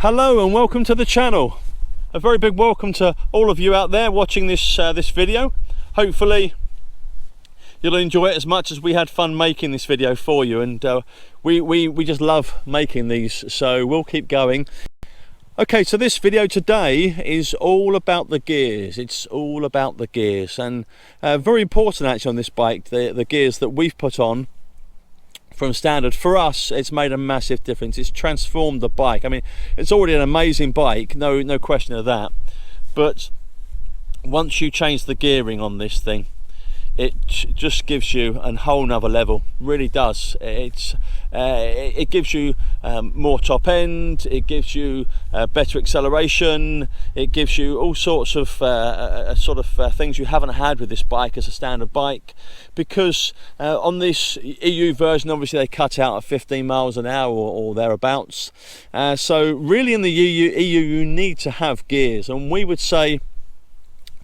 Hello and welcome to the channel. A very big welcome to all of you out there watching this this video. Hopefully you'll enjoy it as much as we had fun making this video for you, and we just love making these, so we'll keep going. Okay, so this video today is all about the gears. It's all about the gears, and very important actually on this bike, the gears that we've put on from standard. For us, it's made a massive difference. It's transformed the bike. I mean, it's already an amazing bike, no question of that, but once you change the gearing on this thing, it just gives you a whole nother level. Really does. It gives you more top end, it gives you better acceleration, it gives you all sorts of things you haven't had with this bike as a standard bike, because on this EU version obviously they cut out at 15 miles an hour or thereabouts, so really in the EU you need to have gears, and we would say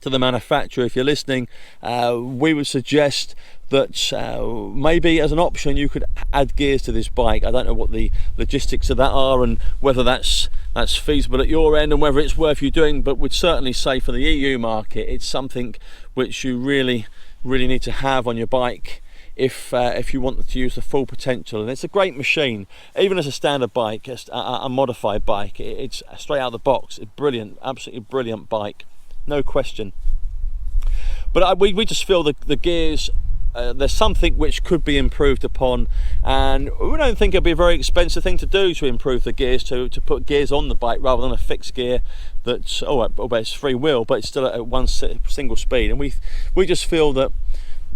to the manufacturer, if you're listening, we would suggest that maybe as an option you could add gears to this bike. I don't know what the logistics of that are and whether that's feasible at your end and whether it's worth you doing, but would certainly say for the EU market it's something which you really need to have on your bike if you want to use the full potential. And it's a great machine, even as a standard bike, a modified bike. It's straight out of the box. It's brilliant, absolutely brilliant bike, no question. But we just feel the gears, there's something which could be improved upon, and we don't think it'd be a very expensive thing to do to improve the gears, to put gears on the bike rather than a fixed gear that's it's free wheel but it's still at one single speed, and we just feel that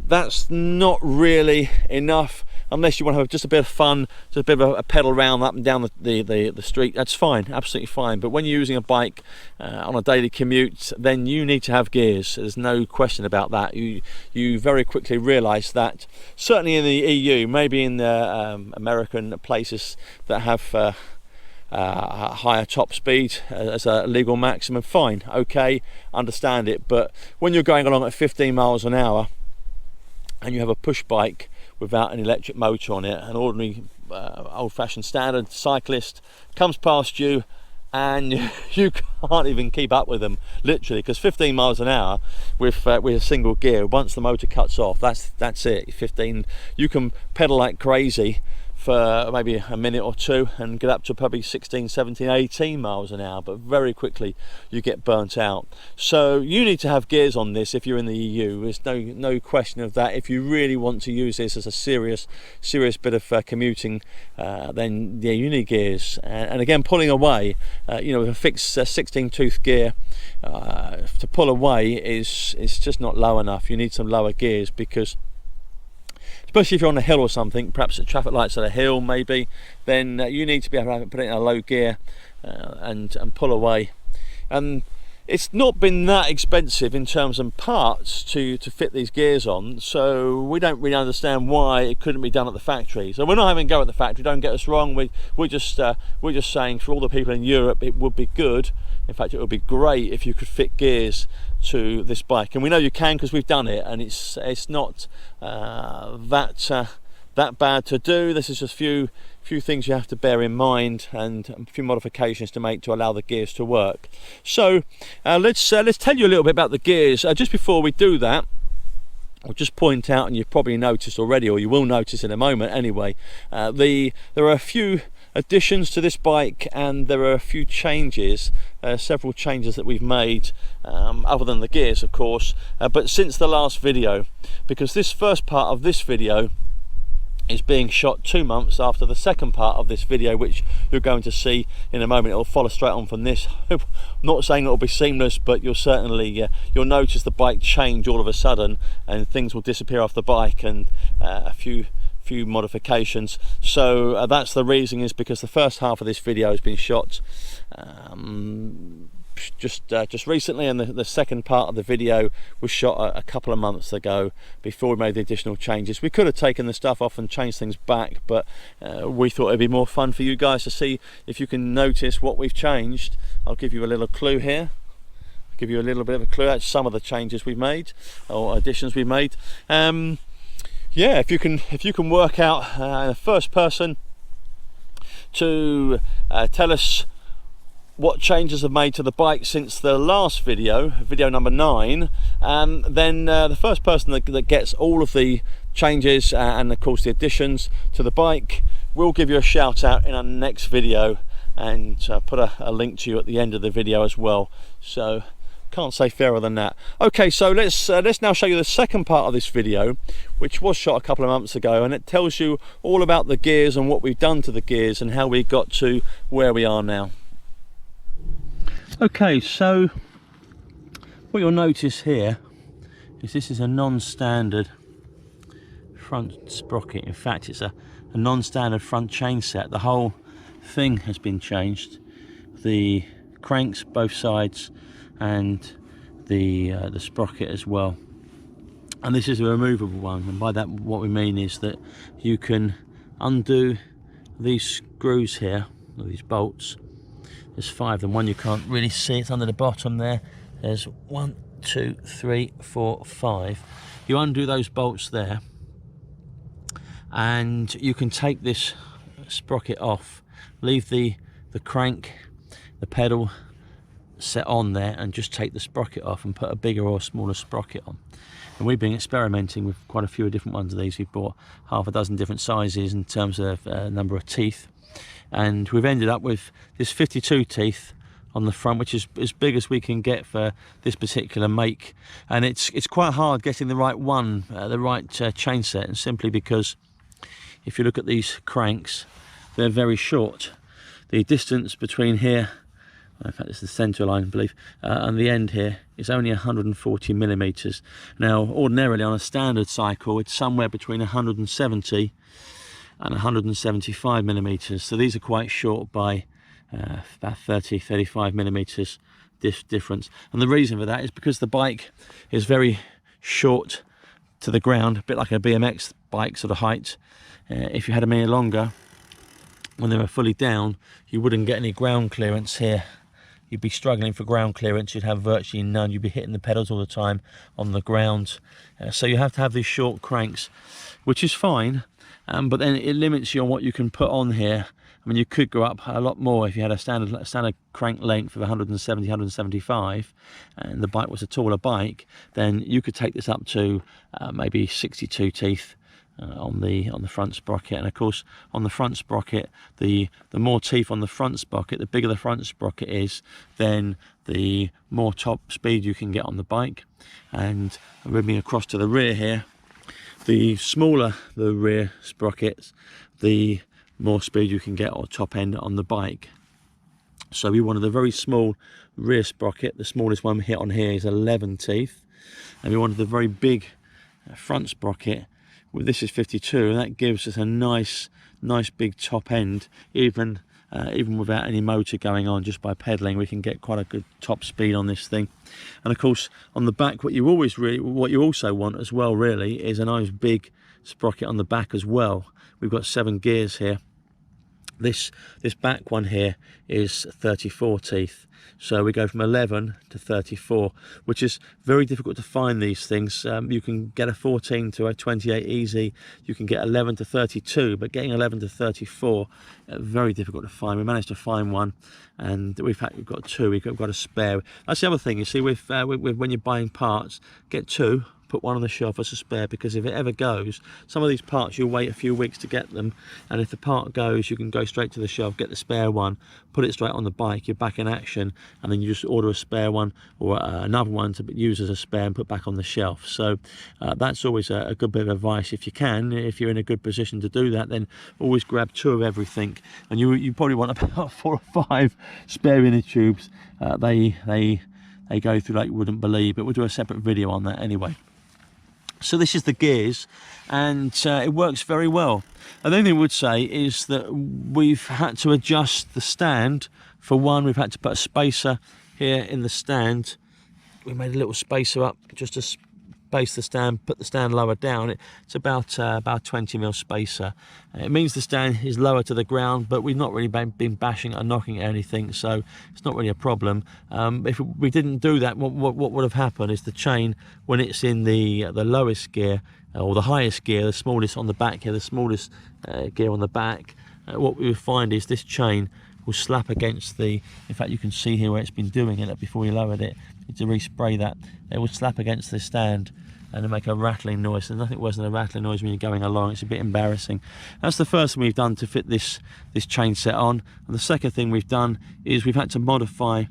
that's not really enough. Unless you want to have just a bit of fun, just a bit of a pedal around up and down the street, that's fine, absolutely fine. But when you're using a bike on a daily commute, then you need to have gears. There's no question about that. You very quickly realise that, certainly in the EU, maybe in the American places that have a higher top speed as a legal maximum, fine, okay, understand it. But when you're going along at 15 miles an hour and you have a push bike without an electric motor on it, an ordinary old-fashioned standard cyclist comes past you and you can't even keep up with them, literally, because 15 miles an hour with a single gear, once the motor cuts off, that's it. 15, you can pedal like crazy for maybe a minute or two and get up to probably 16, 17, 18 miles an hour, but very quickly you get burnt out. So you need to have gears on this if you're in the EU. There's no question of that. If you really want to use this as a serious bit of commuting, then yeah, you need gears. And again, pulling away, with a fixed 16 tooth gear, to pull away is just not low enough. You need some lower gears, because especially if you're on a hill or something, perhaps at traffic lights at a hill maybe, then you need to be able to put it in a low gear and pull away. And it's not been that expensive in terms of parts to fit these gears on, so we don't really understand why it couldn't be done at the factory. So we're not having a go at the factory, don't get us wrong. We're just saying, for all the people in Europe, it would be good, in fact it would be great, if you could fit gears to this bike. And we know you can, because we've done it, and it's not that bad to do. This is just a few things you have to bear in mind, and a few modifications to make to allow the gears to work. So let's tell you a little bit about the gears. Just before we do that, I'll just point out, and you've probably noticed already, or you will notice in a moment anyway, there are a few additions to this bike, and there are a few changes, several changes that we've made, other than the gears of course, but since the last video, because this first part of this video is being shot 2 months after the second part of this video, which you're going to see in a moment. It'll follow straight on from this. I'm not saying it'll be seamless, but you'll certainly you'll notice the bike change all of a sudden, and things will disappear off the bike, and a few modifications. So that's the reason, is because the first half of this video has been shot just recently, and the second part of the video was shot a couple of months ago, before we made the additional changes. We could have taken the stuff off and changed things back, but we thought it'd be more fun for you guys to see if you can notice what we've changed. I'll give you a little clue here. I'll give you a little bit of a clue at some of the changes we've made, or additions we've made. Yeah, if you can work out in the first person to tell us what changes I've made to the bike since the last video, video number 9, then the first person that gets all of the changes and of course the additions to the bike will give you a shout out in our next video, and put a link to you at the end of the video as well. So can't say fairer than that. Okay, so let's now show you the second part of this video, which was shot a couple of months ago, and it tells you all about the gears and what we've done to the gears and how we got to where we are now. Okay, so what you'll notice here is this is a non-standard front sprocket. In fact, it's a non-standard front chain set. The whole thing has been changed, the cranks both sides and the sprocket as well, and this is a removable one, and by that what we mean is that you can undo these screws here, or these bolts. There's 5 of them. One you can't really see, it's under the bottom there. There's 1, 2, 3, 4, 5. You undo those bolts there, and you can take this sprocket off, leave the crank, the pedal set on there, and just take the sprocket off and put a bigger or smaller sprocket on. And we've been experimenting with quite a few different ones of these. We've bought half a dozen different sizes in terms of number of teeth, and we've ended up with this 52 teeth on the front, which is as big as we can get for this particular make. And it's quite hard getting the right one, the right chain set, and simply because if you look at these cranks, they're very short. The distance between here, in fact it's the center line I believe, and the end here is only 140 millimeters. Now ordinarily on a standard cycle it's somewhere between 170 and 175 millimeters, so these are quite short by about 30-35 millimeters difference. And the reason for that is because the bike is very short to the ground, a bit like a BMX bike sort of height. If you had them any longer, when they were fully down, you wouldn't get any ground clearance here. You'd be struggling for ground clearance, you'd have virtually none, you'd be hitting the pedals all the time on the ground. So you have to have these short cranks, which is fine, but then it limits you on what you can put on here. I mean, you could go up a lot more if you had a standard crank length of 170, 175, and the bike was a taller bike, then you could take this up to maybe 62 teeth on the front sprocket. And of course on the front sprocket, the more teeth on the front sprocket, the bigger the front sprocket is, then the more top speed you can get on the bike. And moving across to the rear here, the smaller the rear sprockets, the more speed you can get, or top end on the bike. So we wanted a very small rear sprocket. The smallest one hit on here is 11 teeth, and we wanted a very big front sprocket. Well, this is 52, and that gives us a nice big top end. Even without any motor going on, just by pedaling, we can get quite a good top speed on this thing. And of course, on the back, what you also want as well, really, is a nice big sprocket on the back as well. We've got 7 gears here. This back one here is 34 teeth, so we go from 11 to 34, which is very difficult to find these things. You can get a 14 to a 28 easy, you can get 11 to 32, but getting 11 to 34 very difficult to find. We managed to find one, and we've got 2. We've got a spare. That's the other thing, you see, with when you're buying parts, get 2. Put one on the shelf as a spare, because if it ever goes, some of these parts you'll wait a few weeks to get them, and if the part goes, you can go straight to the shelf, get the spare one, put it straight on the bike, you're back in action, and then you just order a spare one or another one to use as a spare and put back on the shelf. So that's always a good bit of advice. If you can, if you're in a good position to do that, then always grab 2 of everything, and you probably want about 4 or 5 spare inner tubes. They go through like you wouldn't believe, but we'll do a separate video on that anyway. So this is the gears, and it works very well. And the only thing I would say is that we've had to adjust the stand. For one, we've had to put a spacer here in the stand. We made a little spacer up just to space the stand, put the stand lower down. It's about 20mm spacer. It means the stand is lower to the ground, but we've not really been bashing or knocking at anything, so it's not really a problem. If we didn't do that, what would have happened is the chain, when it's in the lowest gear, or the highest gear, the smallest on the back here, the smallest gear on the back, what we would find is this chain will slap against the, in fact you can see here where it's been doing it before we lowered it, to respray that, it will slap against the stand and it'll make a rattling noise. There's nothing worse than a rattling noise when you're going along. It's a bit embarrassing. That's the first thing we've done to fit this chain set on. And the second thing we've done is we've had to modify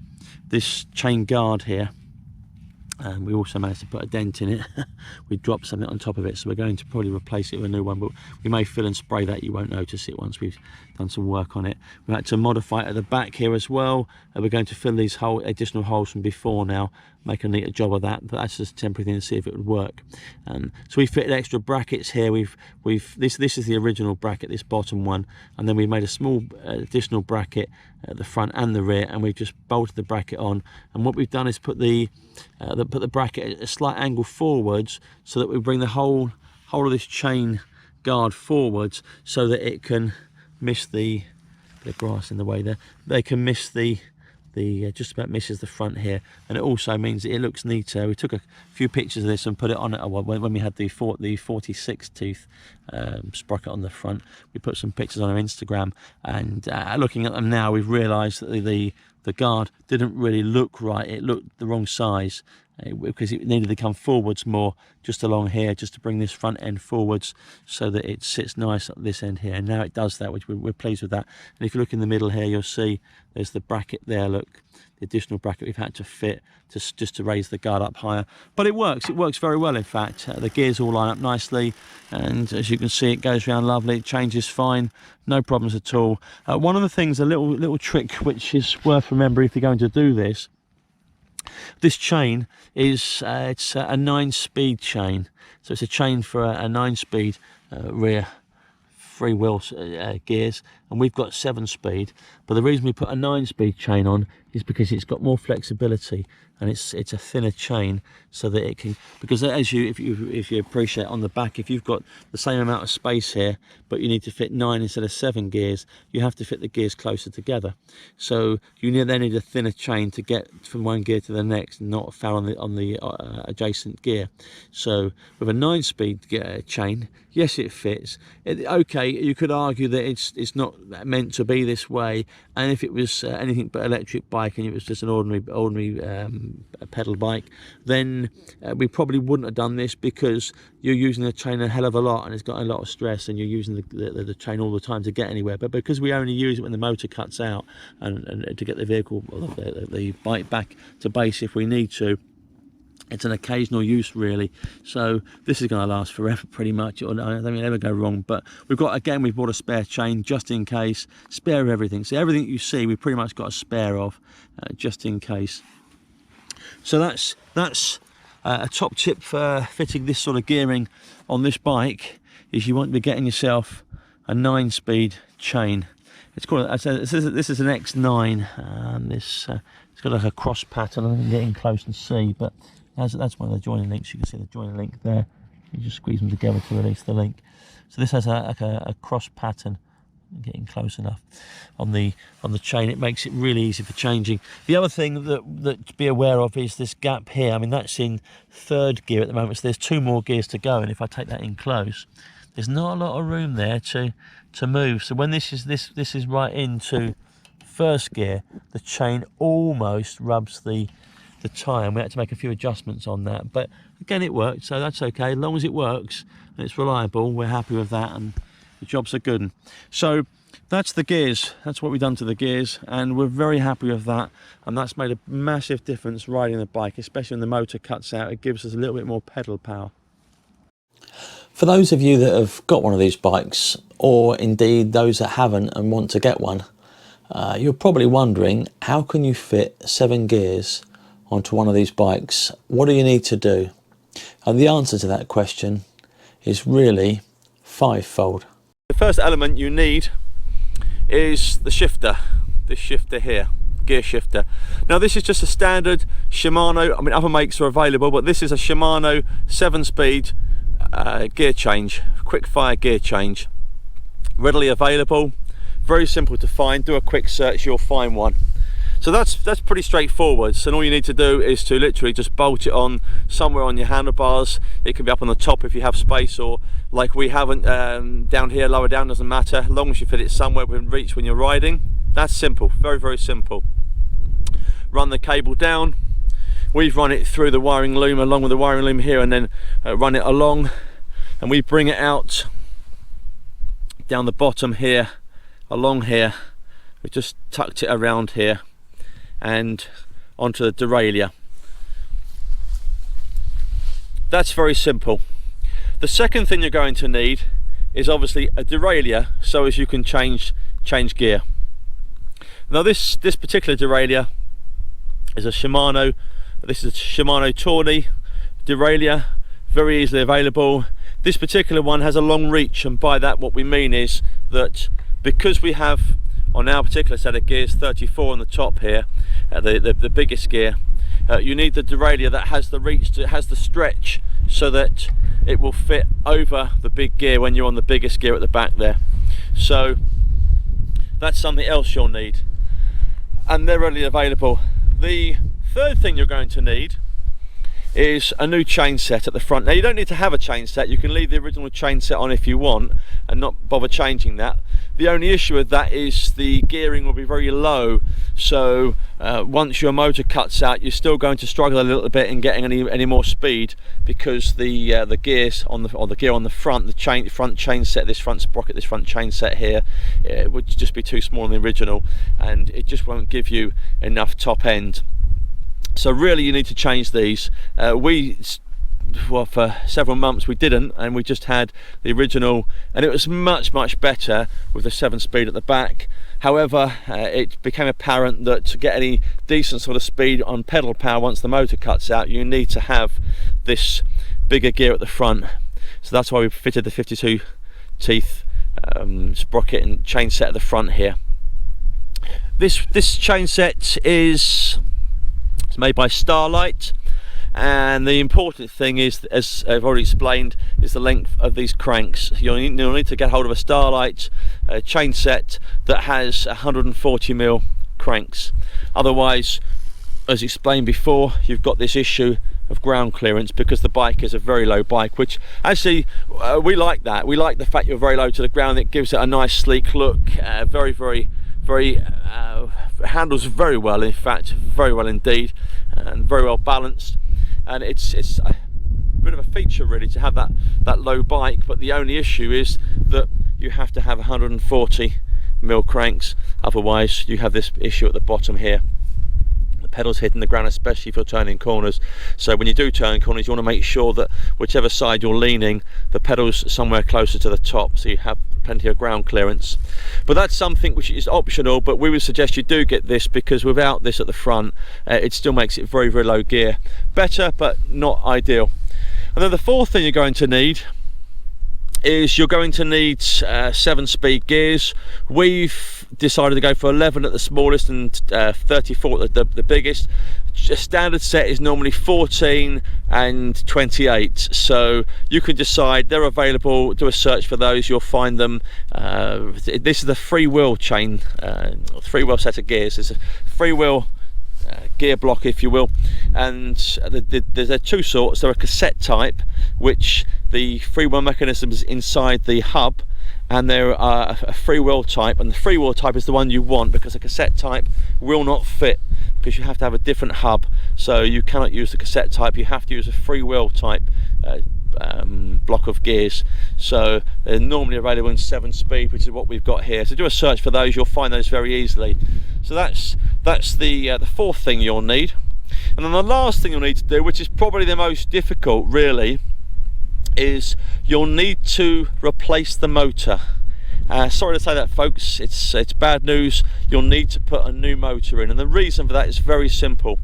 this chain guard here. And we also managed to put a dent in it. We dropped something on top of it, so we're going to probably replace it with a new one, but we may fill and spray that. You won't notice it once we've done some work on it. We had to modify it at the back here as well. We're going to fill these additional holes from before now, make a neater job of that, but that's just a temporary thing to see if it would work. So we fitted extra brackets here. This is the original bracket, this bottom one, and then we made a small additional bracket at the front and the rear, and we've just bolted the bracket on. And what we've done is put the bracket at a slight angle forwards, so that we bring the whole of this chain guard forwards, so that it can miss the bit of grass in the way there. They can miss the just about misses the front here, and it also means that it looks neater. We took a few pictures of this and put it on it when we had the 46 tooth sprocket on the front. We put some pictures on our Instagram, and looking at them now, we've realised that the guard didn't really look right. It looked the wrong size, because it needed to come forwards more, just along here, just to bring this front end forwards so that it sits nice at this end here. And now it does that, which we're pleased with that. And if you look in the middle here, you'll see there's the bracket there. Look, the additional bracket we've had to fit just to raise the guard up higher. But it works very well. In fact, the gears all line up nicely, and as you can see, it goes around lovely. It changes fine, no problems at all. One of the things, a little trick which is worth remembering if you're going to do this. This chain is it's a 9-speed chain, so it's a chain for a 9-speed rear freewheel gears, and we've got 7-speed. But the reason we put a 9-speed chain on is because it's got more flexibility, and it's a thinner chain, so that it can, because if you appreciate on the back, if you've got the same amount of space here but you need to fit 9 instead of 7 gears, you have to fit the gears closer together. So you then need a thinner chain to get from one gear to the next, and not foul on the adjacent gear. So with a 9-speed chain, yes, it fits. Okay, you could argue that it's not meant to be this way, and if it was anything but electric bike and it was just an ordinary pedal bike, then we probably wouldn't have done this, because you're using the chain a hell of a lot, and it's got a lot of stress, and you're using the chain all the time to get anywhere. But because we only use it when the motor cuts out, and to get the vehicle, or the bike back to base if we need to, it's an occasional use really. So this is going to last forever pretty much. I don't think it'll ever go wrong. But we've bought a spare chain just in case, spare of everything. So everything you see, we pretty much got a spare of, just in case. So that's a top tip for fitting this sort of gearing on this bike, is you want to be getting yourself a 9-speed chain. It's called, this is an X9. It's got like a cross pattern. I can get in close and see, but that's one of the joining links. You can see the joining link there. You just squeeze them together to release the link. So this has a cross pattern. Getting close enough on the chain, it makes it really easy for changing. The other thing that to be aware of is this gap here. I mean, that's in 3rd gear at the moment, so there's 2 more gears to go, and if I take that in close, there's not a lot of room there to move. So when this is right into 1st gear, the chain almost rubs the tyre, and we had to make a few adjustments on that. But again, it worked, so that's okay. As long as it works and it's reliable, we're happy with that, and the jobs are good. So that's the gears. That's what we've done to the gears, and we're very happy with that. And that's made a massive difference riding the bike, especially when the motor cuts out. It gives us a little bit more pedal power. For those of you that have got one of these bikes, or indeed those that haven't and want to get one, you're probably wondering, how can you fit 7 gears onto one of these bikes? What do you need to do? And the answer to that question is really 5-fold. The first element you need is the shifter, this shifter here, gear shifter. Now this is just a standard Shimano, I mean other makes are available, but this is a Shimano 7-speed gear change, quick fire gear change. Readily available, very simple to find. Do a quick search, you'll find one. So that's pretty straightforward. So all you need to do is to literally just bolt it on somewhere on your handlebars. It can be up on the top if you have space, or like we haven't, down here, lower down, doesn't matter. As long as you fit it somewhere within reach when you're riding. That's simple, very, very simple. Run the cable down. We've run it through the wiring loom along with the wiring loom here, and then run it along, and we bring it out down the bottom here, along here. We just tucked it around here and onto the derailleur. That's very simple. The second thing you're going to need is obviously a derailleur, so as you can change gear. Now this particular derailleur is a Shimano. This is a Shimano Tawny derailleur, very easily available. This particular one has a long reach, and by that what we mean is that because we have on our particular set of gears 34 on the top here, the biggest gear, you need the derailleur that has the reach, that has the stretch, so that it will fit over the big gear when you're on the biggest gear at the back there. So that's something else you'll need, and they're readily available. The third thing you're going to need is a new chain set at the front. Now you don't need to have a chain set, you can leave the original chain set on if you want and not bother changing that. The only issue with that is the gearing will be very low, so once your motor cuts out, you're still going to struggle a little bit in getting any more speed, because the gears on the gear on the front, the front chain set, this front sprocket, this front chain set here, it would just be too small in the original, and it just won't give you enough top end. So really you need to change these. Well, for several months we didn't, and we just had the original, and it was much better with the 7-speed at the back. However, it became apparent that to get any decent sort of speed on pedal power once the motor cuts out, you need to have this bigger gear at the front. So that's why we fitted the 52 teeth sprocket and chain set at the front here. This chain set is made by Starlight, and the important thing is, as I've already explained, is the length of these cranks. You'll need to get hold of a Starlight chain set that has 140mm cranks. Otherwise, as explained before, you've got this issue of ground clearance, because the bike is a very low bike, which actually we like that. We like the fact you're very low to the ground. It gives it a nice sleek look, very handles very well, in fact, very well indeed, and very well balanced. And it's a bit of a feature really to have that low bike, but the only issue is that you have to have 140mm cranks, otherwise you have this issue at the bottom here. The pedals hitting the ground, especially if you're turning corners. So when you do turn corners, you want to make sure that whichever side you're leaning, the pedal's somewhere closer to the top, so you have plenty of ground clearance. But that's something which is optional, but we would suggest you do get this, because without this at the front, it still makes it very low gear. Better, but not ideal. And then the fourth thing you're going to need is you're going to need 7-speed gears. We've decided to go for 11 at the smallest and 34 at the biggest. A standard set is normally 14 and 28, so you can decide. They're available. Do a search for those, you'll find them. This is the freewheel chain, freewheel set of gears. It's a freewheel gear block, if you will, and there's two sorts. There are cassette type, which the freewheel mechanism is inside the hub, and there are a freewheel type, and the freewheel type is the one you want, because a cassette type will not fit, because you have to have a different hub, so you cannot use the cassette type. You have to use a freewheel type block of gears. So they're normally available in 7-speed, which is what we've got here. So do a search for those, you'll find those very easily. So that's the fourth thing you'll need. And then the last thing you'll need to do, which is probably the most difficult really, is you'll need to replace the motor. Sorry to say that, folks, it's bad news. You'll need to put a new motor in, and the reason for that is very simple,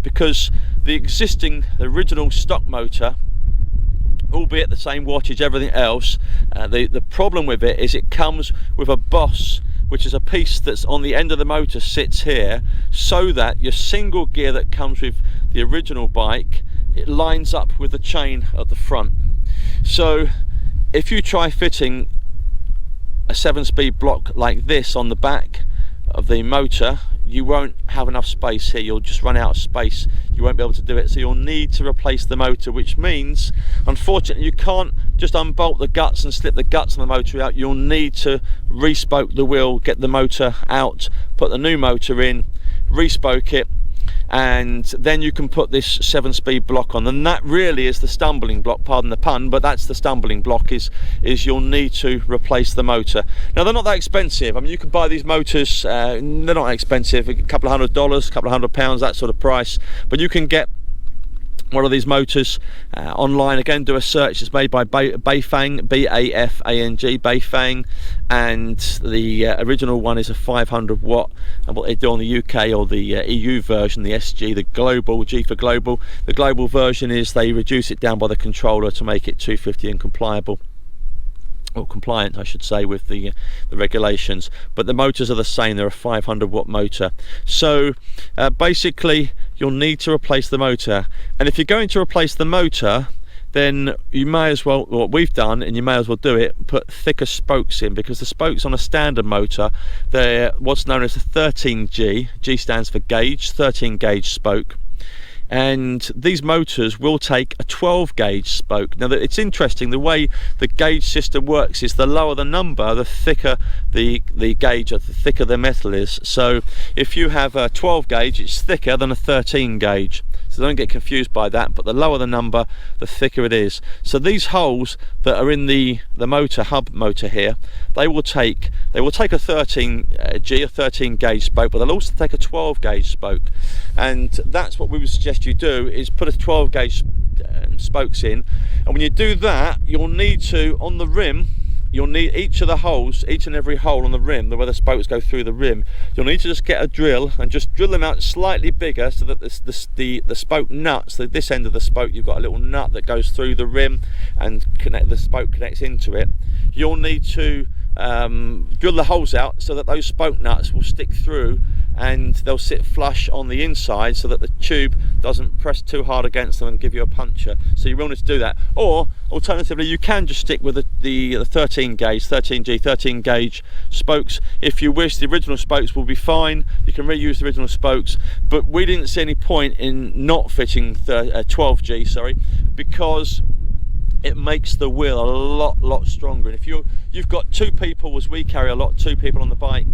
because the original stock motor, albeit the same wattage, everything else, the problem with it is it comes with a boss, which is a piece that's on the end of the motor, sits here, so that your single gear that comes with the original bike, it lines up with the chain at the front. So if you try fitting a 7-speed block like this on the back of the motor, you won't have enough space here. You'll just run out of space. You won't be able to do it, so you'll need to replace the motor, which means unfortunately you can't just unbolt the guts and slip the guts on the motor out. You'll need to respoke the wheel, get the motor out, put the new motor in, respoke it, and then you can put this 7-speed block on. And that really is the stumbling block, pardon the pun, but that's the stumbling block, is you'll need to replace the motor. Now, they're not that expensive. I mean, you can buy these motors, they're not expensive, a couple of $100, a couple of £100, that sort of price, but you can get one of these motors online. Again, do a search. It's made by Bafang, B-A-F-A-N-G, Bafang, and the original one is a 500 watt. And what they do on the UK or the EU version, the SG, the global, G for global, the global version is they reduce it down by the controller to make it 250 and compliant, I should say, with the regulations. But the motors are the same. They're a 500 watt motor. So basically you'll need to replace the motor, and if you're going to replace the motor, then you may as well, what we've done, and you may as well do it, put thicker spokes in, because the spokes on a standard motor, they're what's known as a 13G. G stands for gauge, 13 gauge spoke. And these motors will take a 12 gauge spoke. Now, it's interesting, the way the gauge system works is the lower the number, the thicker the gauge, or the thicker the metal is. So if you have a 12 gauge, it's thicker than a 13 gauge. So don't get confused by that, but the lower the number, the thicker it is. So these holes that are in the motor, hub motor here, they will take a 13G, a 13 gauge spoke, but they'll also take a 12 gauge spoke. And that's what we would suggest you do, is put a 12 gauge spokes in. And when you do that, you'll need to, on the rim, you'll need each of the holes, each and every hole on the rim, where the spokes go through the rim, you'll need to just get a drill and just drill them out slightly bigger, so that the spoke nuts, this end of the spoke, you've got a little nut that goes through the rim and the spoke connects into it. You'll need to drill the holes out so that those spoke nuts will stick through, and they'll sit flush on the inside so that the tube doesn't press too hard against them and give you a puncture. So you will need to do that. Or alternatively, you can just stick with the 13 gauge, 13G, 13 gauge spokes if you wish. The original spokes will be fine. You can reuse the original spokes, but we didn't see any point in not fitting 12G, sorry, because it makes the wheel a lot stronger. And if you've got two people, as we carry a lot, two people on the bike,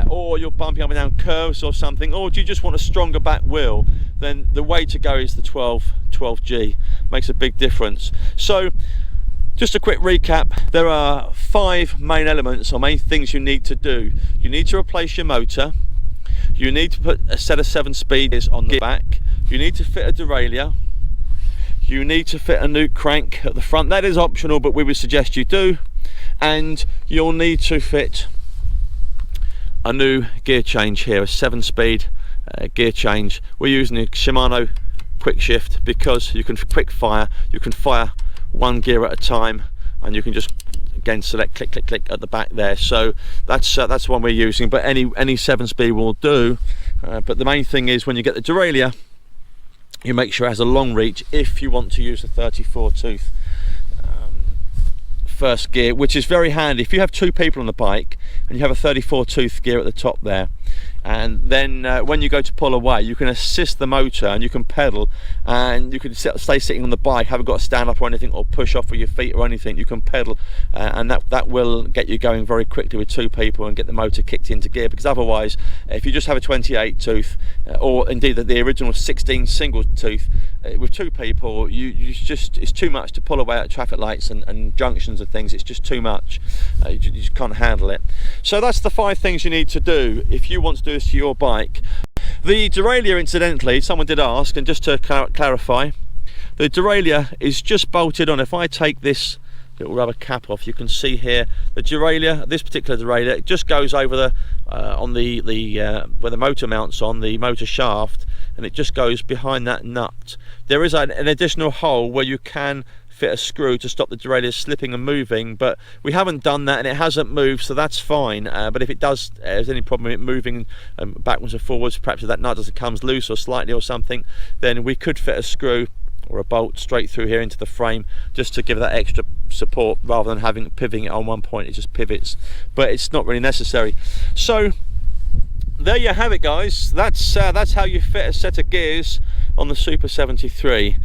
or you're bumping up and down curves or something, or do you just want a stronger back wheel, then the way to go is the 12G. Makes a big difference. So just a quick recap, there are 5 main elements or main things you need to do. You need to replace your motor, you need to put a set of 7 speeds on the back, you need to fit a derailleur, you need to fit a new crank at the front. That is optional, but we would suggest you do. And you'll need to fit a new gear change here, a 7-speed gear change. We're using a Shimano quick shift because you can quick fire. You can fire 1 gear at a time, and you can just again select click click click at the back there. So that's the one we're using, but any 7-speed will do. But the main thing is, when you get the derailleur, you make sure it has a long reach if you want to use a 34 tooth first gear, which is very handy if you have 2 people on the bike and you have a 34 tooth gear at the top there. And then when you go to pull away, you can assist the motor and you can pedal, and you can stay sitting on the bike, haven't got to stand up or anything, or push off with your feet or anything. You can pedal, and that will get you going very quickly with 2 people and get the motor kicked into gear. Because otherwise, if you just have a 28 tooth or indeed the original 16 single tooth, with 2 people, it's too much to pull away at traffic lights and junctions and things. It's just too much. You just can't handle it. So that's the 5 things you need to do if you want to do this to your bike. The derailleur, incidentally, someone did ask, and just to clarify, the derailleur is just bolted on. If I take this little rubber cap off, you can see here the derailleur, this particular derailleur, it just goes over the on the where the motor mounts on, the motor shaft, and it just goes behind that nut. There is an additional hole where you can fit a screw to stop the derailleur slipping and moving, but we haven't done that and it hasn't moved, so that's fine. But if it does, there's any problem with it moving backwards and forwards, perhaps if that nut doesn't come loose or slightly or something, then we could fit a screw or a bolt straight through here into the frame just to give that extra support, rather than pivoting it on one point. It just pivots, but it's not really necessary. So there you have it, guys. That's how you fit a set of gears on the Super 73.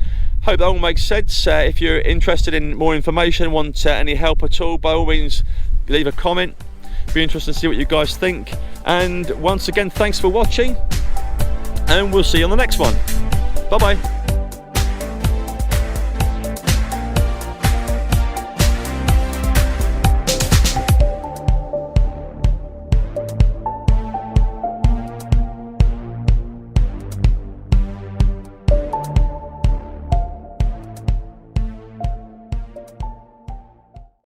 Hope that all makes sense. If you're interested in more information, want any help at all, by all means leave a comment. Be interested to see what you guys think. And once again, thanks for watching, and we'll see you on the next one. Bye bye.